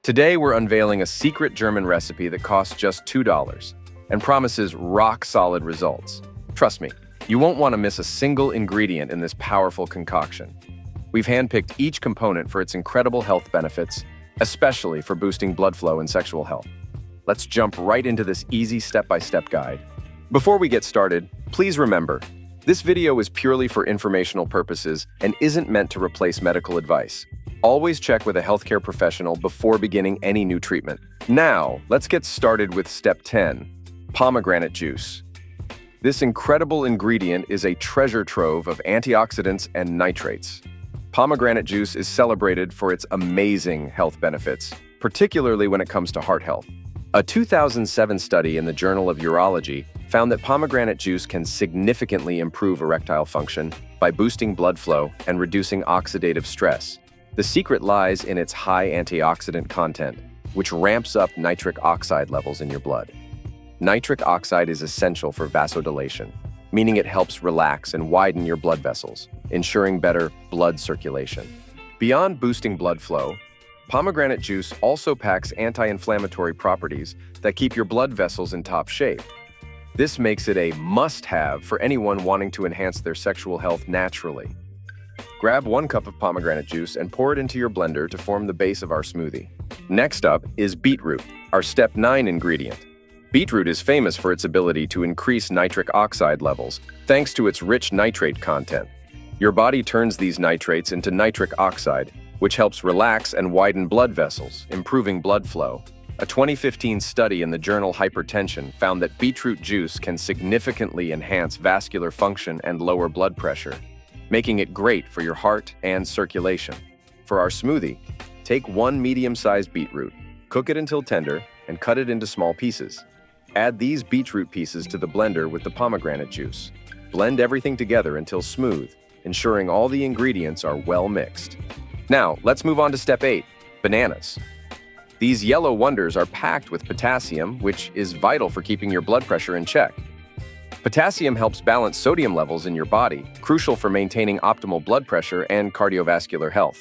Today, we're unveiling a secret German recipe that costs just $2 and promises rock-solid results. Trust me, you won't want to miss a single ingredient in this powerful concoction. We've handpicked each component for its incredible health benefits, especially for boosting blood flow and sexual health. Let's jump right into this easy step-by-step guide. Before we get started, please remember, this video is purely for informational purposes and isn't meant to replace medical advice. Always check with a healthcare professional before beginning any new treatment. Now, let's get started with step 10, pomegranate juice. This incredible ingredient is a treasure trove of antioxidants and nitrates. Pomegranate juice is celebrated for its amazing health benefits, particularly when it comes to heart health. A 2007 study in the Journal of Urology found that pomegranate juice can significantly improve erectile function by boosting blood flow and reducing oxidative stress. The secret lies in its high antioxidant content, which ramps up nitric oxide levels in your blood. Nitric oxide is essential for vasodilation, meaning it helps relax and widen your blood vessels, ensuring better blood circulation. Beyond boosting blood flow, pomegranate juice also packs anti-inflammatory properties that keep your blood vessels in top shape. This makes it a must-have for anyone wanting to enhance their sexual health naturally. Grab 1 cup of pomegranate juice and pour it into your blender to form the base of our smoothie. Next up is beetroot, our step 9 ingredient. Beetroot is famous for its ability to increase nitric oxide levels, thanks to its rich nitrate content. Your body turns these nitrates into nitric oxide, which helps relax and widen blood vessels, improving blood flow. A 2015 study in the journal Hypertension found that beetroot juice can significantly enhance vascular function and lower blood pressure, making it great for your heart and circulation. For our smoothie, take 1 medium-sized beetroot, cook it until tender, and cut it into small pieces. Add these beetroot pieces to the blender with the pomegranate juice. Blend everything together until smooth, ensuring all the ingredients are well mixed. Now, let's move on to step 8, bananas. These yellow wonders are packed with potassium, which is vital for keeping your blood pressure in check. Potassium helps balance sodium levels in your body, crucial for maintaining optimal blood pressure and cardiovascular health.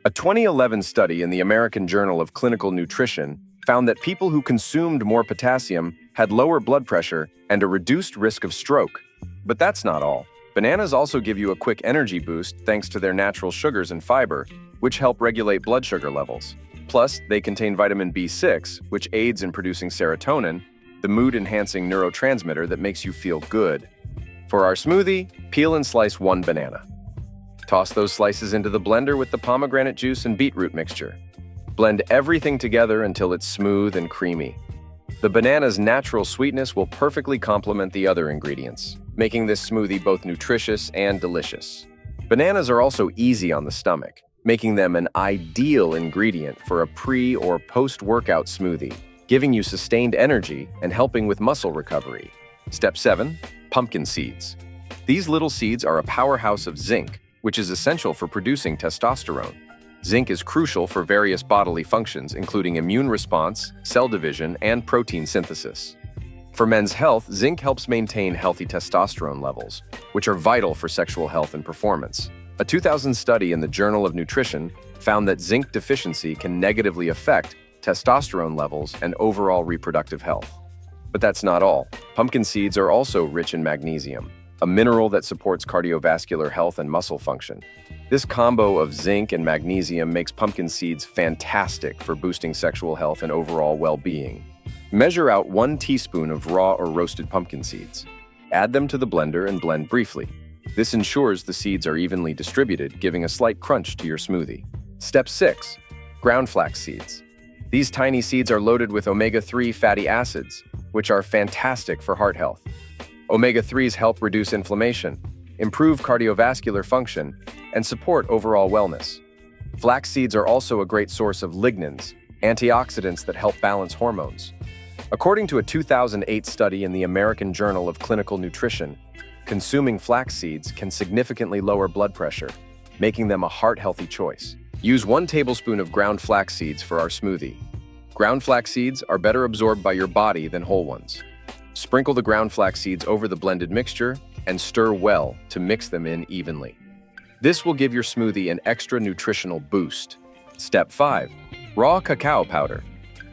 A 2011 study in the American Journal of Clinical Nutrition found that people who consumed more potassium had lower blood pressure and a reduced risk of stroke. But that's not all. Bananas also give you a quick energy boost thanks to their natural sugars and fiber, which help regulate blood sugar levels. Plus, they contain vitamin B6, which aids in producing serotonin, the mood-enhancing neurotransmitter that makes you feel good. For our smoothie, peel and slice 1 banana. Toss those slices into the blender with the pomegranate juice and beetroot mixture. Blend everything together until it's smooth and creamy. The banana's natural sweetness will perfectly complement the other ingredients, making this smoothie both nutritious and delicious. Bananas are also easy on the stomach, making them an ideal ingredient for a pre- or post-workout smoothie, giving you sustained energy and helping with muscle recovery. Step 7, pumpkin seeds. These little seeds are a powerhouse of zinc, which is essential for producing testosterone. Zinc is crucial for various bodily functions, including immune response, cell division, and protein synthesis. For men's health, zinc helps maintain healthy testosterone levels, which are vital for sexual health and performance. A 2000 study in the Journal of Nutrition found that zinc deficiency can negatively affect testosterone levels and overall reproductive health. But that's not all. Pumpkin seeds are also rich in magnesium, a mineral that supports cardiovascular health and muscle function. This combo of zinc and magnesium makes pumpkin seeds fantastic for boosting sexual health and overall well-being. Measure out 1 teaspoon of raw or roasted pumpkin seeds. Add them to the blender and blend briefly. This ensures the seeds are evenly distributed, giving a slight crunch to your smoothie. Step 6, ground flax seeds. These tiny seeds are loaded with omega-3 fatty acids, which are fantastic for heart health. Omega-3s help reduce inflammation, improve cardiovascular function, and support overall wellness. Flax seeds are also a great source of lignans, antioxidants that help balance hormones. According to a 2008 study in the American Journal of Clinical Nutrition, consuming flax seeds can significantly lower blood pressure, making them a heart-healthy choice. Use 1 tablespoon of ground flax seeds for our smoothie. Ground flax seeds are better absorbed by your body than whole ones. Sprinkle the ground flax seeds over the blended mixture and stir well to mix them in evenly. This will give your smoothie an extra nutritional boost. Step 5. Raw cacao powder.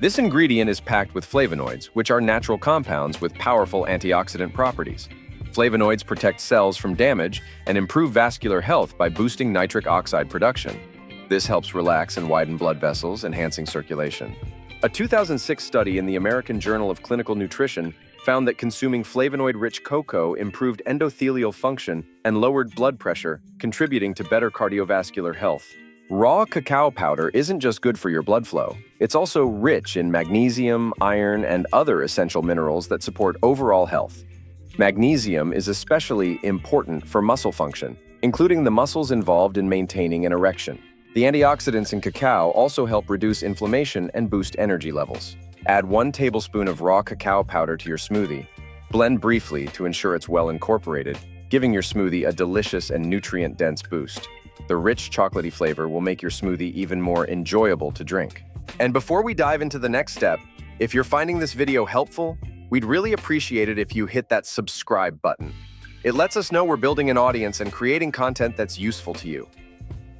This ingredient is packed with flavonoids, which are natural compounds with powerful antioxidant properties. Flavonoids protect cells from damage and improve vascular health by boosting nitric oxide production. This helps relax and widen blood vessels, enhancing circulation. A 2006 study in the American Journal of Clinical Nutrition found that consuming flavonoid-rich cocoa improved endothelial function and lowered blood pressure, contributing to better cardiovascular health. Raw cacao powder isn't just good for your blood flow. It's also rich in magnesium, iron, and other essential minerals that support overall health. Magnesium is especially important for muscle function, including the muscles involved in maintaining an erection. The antioxidants in cacao also help reduce inflammation and boost energy levels. Add 1 tablespoon of raw cacao powder to your smoothie. Blend briefly to ensure it's well incorporated, giving your smoothie a delicious and nutrient-dense boost. The rich chocolatey flavor will make your smoothie even more enjoyable to drink. And before we dive into the next step, if you're finding this video helpful, we'd really appreciate it if you hit that subscribe button. It lets us know we're building an audience and creating content that's useful to you.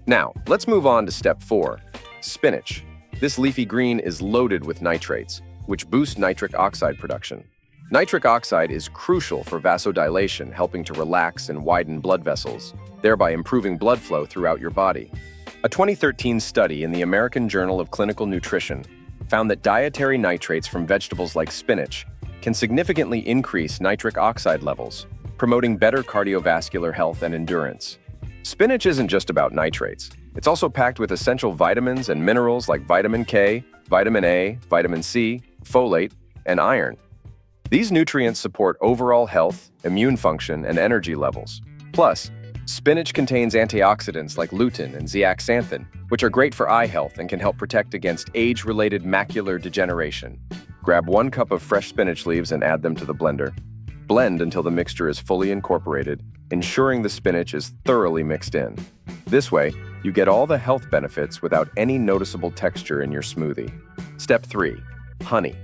Now, let's move on to step 4, spinach. This leafy green is loaded with nitrates, which boost nitric oxide production. Nitric oxide is crucial for vasodilation, helping to relax and widen blood vessels, thereby improving blood flow throughout your body. A 2013 study in the American Journal of Clinical Nutrition found that dietary nitrates from vegetables like spinach can significantly increase nitric oxide levels, promoting better cardiovascular health and endurance. Spinach isn't just about nitrates. It's also packed with essential vitamins and minerals like vitamin K, vitamin A, vitamin C, folate, and iron. These nutrients support overall health, immune function, and energy levels. Plus, spinach contains antioxidants like lutein and zeaxanthin, which are great for eye health and can help protect against age-related macular degeneration. Grab 1 cup of fresh spinach leaves and add them to the blender. Blend until the mixture is fully incorporated, ensuring the spinach is thoroughly mixed in. This way, you get all the health benefits without any noticeable texture in your smoothie. Step 3. Honey.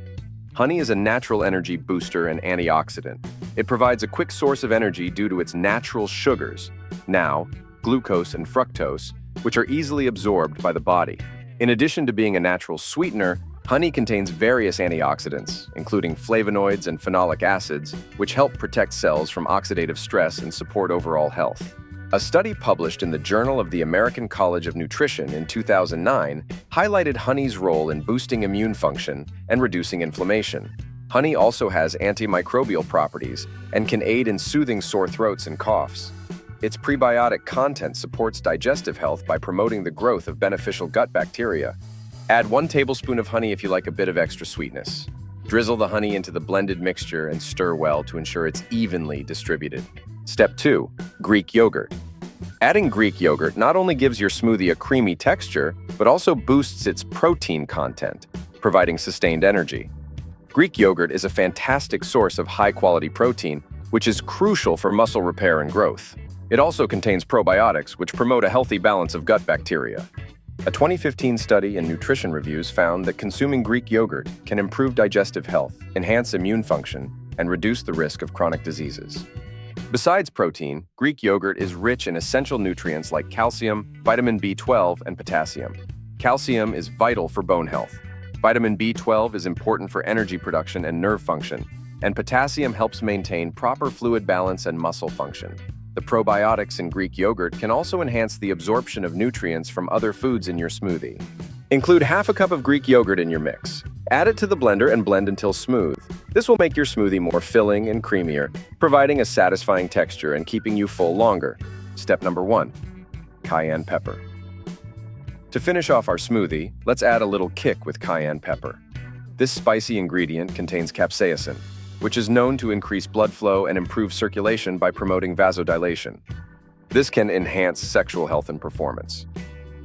Honey is a natural energy booster and antioxidant. It provides a quick source of energy due to its natural sugars, now glucose and fructose, which are easily absorbed by the body. In addition to being a natural sweetener, honey contains various antioxidants, including flavonoids and phenolic acids, which help protect cells from oxidative stress and support overall health. A study published in the Journal of the American College of Nutrition in 2009 highlighted honey's role in boosting immune function and reducing inflammation. Honey also has antimicrobial properties and can aid in soothing sore throats and coughs. Its prebiotic content supports digestive health by promoting the growth of beneficial gut bacteria. Add 1 tablespoon of honey if you like a bit of extra sweetness. Drizzle the honey into the blended mixture and stir well to ensure it's evenly distributed. Step 2. Greek yogurt. Adding Greek yogurt not only gives your smoothie a creamy texture, but also boosts its protein content, providing sustained energy. Greek yogurt is a fantastic source of high-quality protein, which is crucial for muscle repair and growth. It also contains probiotics, which promote a healthy balance of gut bacteria. A 2015 study in Nutrition Reviews found that consuming Greek yogurt can improve digestive health, enhance immune function, and reduce the risk of chronic diseases. Besides protein, Greek yogurt is rich in essential nutrients like calcium, vitamin B12, and potassium. Calcium is vital for bone health. Vitamin B12 is important for energy production and nerve function, and potassium helps maintain proper fluid balance and muscle function. The probiotics in Greek yogurt can also enhance the absorption of nutrients from other foods in your smoothie. Include half a cup of Greek yogurt in your mix. Add it to the blender and blend until smooth. This will make your smoothie more filling and creamier, providing a satisfying texture and keeping you full longer. Step number 1. Cayenne pepper. To finish off our smoothie, let's add a little kick with cayenne pepper. This spicy ingredient contains capsaicin, which is known to increase blood flow and improve circulation by promoting vasodilation. This can enhance sexual health and performance.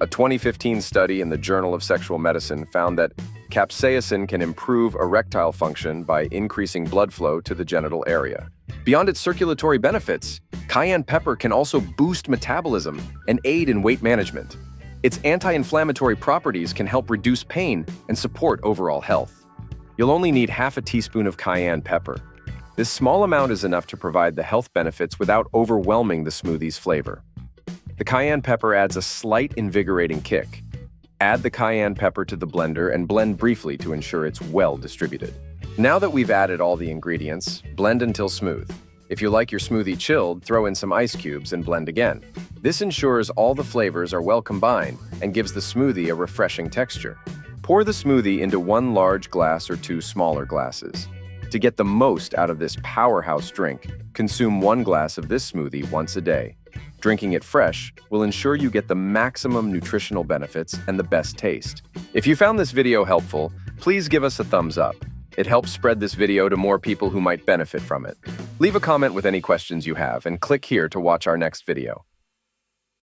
A 2015 study in the Journal of Sexual Medicine found that capsaicin can improve erectile function by increasing blood flow to the genital area. Beyond its circulatory benefits, cayenne pepper can also boost metabolism and aid in weight management. Its anti-inflammatory properties can help reduce pain and support overall health. You'll only need half a teaspoon of cayenne pepper. This small amount is enough to provide the health benefits without overwhelming the smoothie's flavor. The cayenne pepper adds a slight invigorating kick. Add the cayenne pepper to the blender and blend briefly to ensure it's well distributed. Now that we've added all the ingredients, blend until smooth. If you like your smoothie chilled, throw in some ice cubes and blend again. This ensures all the flavors are well combined and gives the smoothie a refreshing texture. Pour the smoothie into 1 large glass or 2 smaller glasses. To get the most out of this powerhouse drink, consume 1 glass of this smoothie once a day. Drinking it fresh will ensure you get the maximum nutritional benefits and the best taste. If you found this video helpful, please give us a thumbs up. It helps spread this video to more people who might benefit from it. Leave a comment with any questions you have and click here to watch our next video.